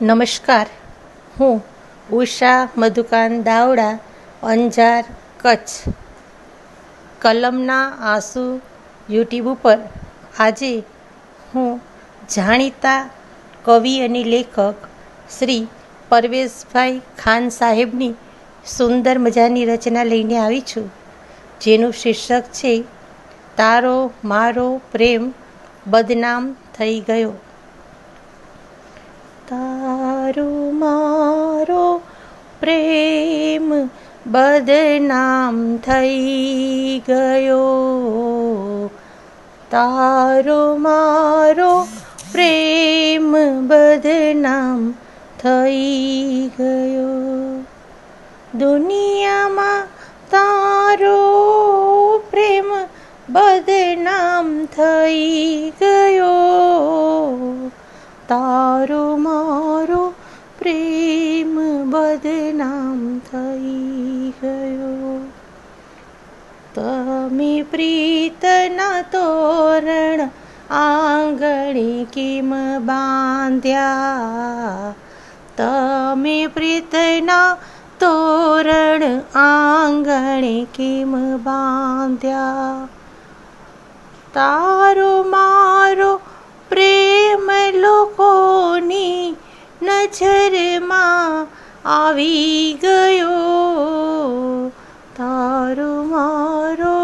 નમસ્કાર, હું ઉષા મધુકાન દાવડા, અંજાર, કચ્છ. કલમના આંસુ યુટ્યુબ ઉપર આજે હું જાણીતા કવિ અને લેખક શ્રી પરવેશભાઈ ખાન સાહેબની સુંદર મજાની રચના લઈને આવી છું, જેનું શીર્ષક છે તારો મારો પ્રેમ બદનામ થઈ ગયો. તારો મારો પ્રેમ બદનામ થઈ ગયો, તારો મારો પ્રેમ બદનામ થઈ ગયો. દુનિયામાં તારો પ્રેમ બદનામ થઈ ગયો, તારો મારો પ્રેમ બદનામ થઈ ગયો. તમે પ્રીતના તોરણ આંગણે કેમ બાંધ્યા, તમે પ્રીતના તોરણ આંગણે કેમ બાંધ્યા. તારો મારો પ્રેમ લોકોની નજરમાં આવી ગયો, તારો મારો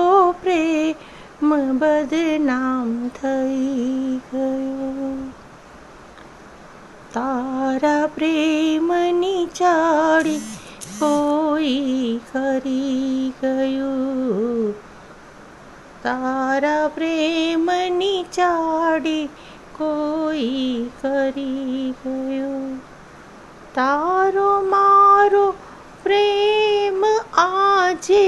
પ્રેમ બદનામ થઈ ગયો. તારા પ્રેમની ચાડી કોઈ કરી ગયું, તારા પ્રેમની ચાડી કોઈ કરી ગયું. તારો મારો પ્રેમ આજે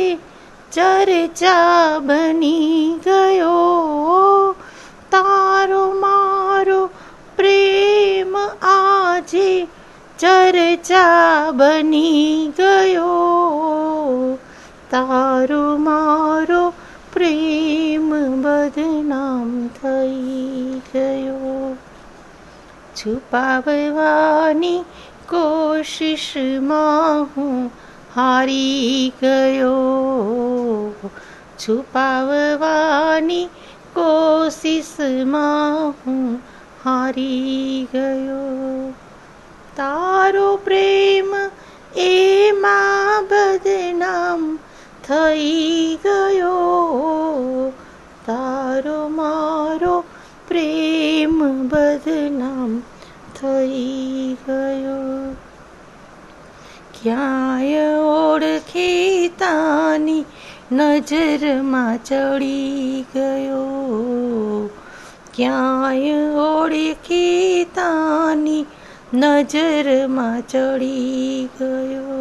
ચર્ચા બની ગયો, તારો મારો પ્રેમ આજે ચર્ચા બની ગયો, તારો મારો પ્રેમ બદનામ થઈ ગયો. છુપાવવાની કોશિશમાં હું હારી ગયો, છુપાવવાની કોશિશમાં હું હારી ગયો. તારો પ્રેમ એમાં બદનામ થઈ ગયો, તારો મારો પ્રેમ બદનામ થઈ ગયો. ક્યાંય ઓળખીતાની નજરમાં ચડી ગયો, ક્યાંય ઓળખીતાની નજરમાં ચડી ગયો.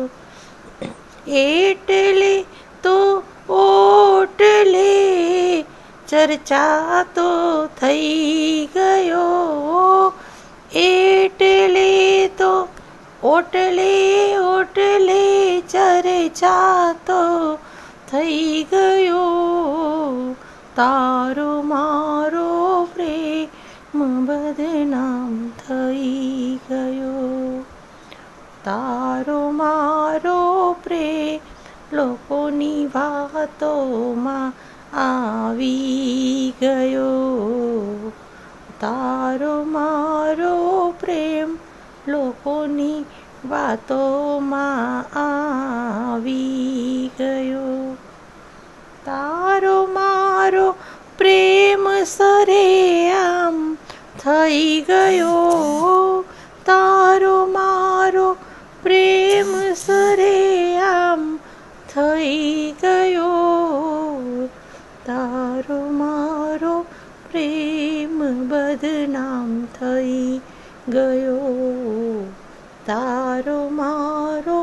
એટલે તો ઓટલે ચર્ચા તો થઈ ગયો, એટલે તો ઓટલે ચર્ચા તો થઈ ગયો. તારો મારો પ્રેમ બદનામ થઈ ગયો, તારો મારો પ્રેમ લોકોની વાતોમાં આવી ગયો, તારો મારો પ્રેમ લોકોની વાતોમાં આવી ગયો. તારો મારો પ્રેમ સરેઆમ થઈ ગયો, તારો મારો પ્રેમ સરેઆમ થઈ ગયો, તારો મારો પ્રેમ બદનામ થઈ ગયો, તારો મારો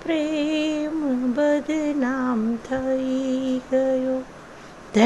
પ્રેમ બદનામ થઈ ગયો.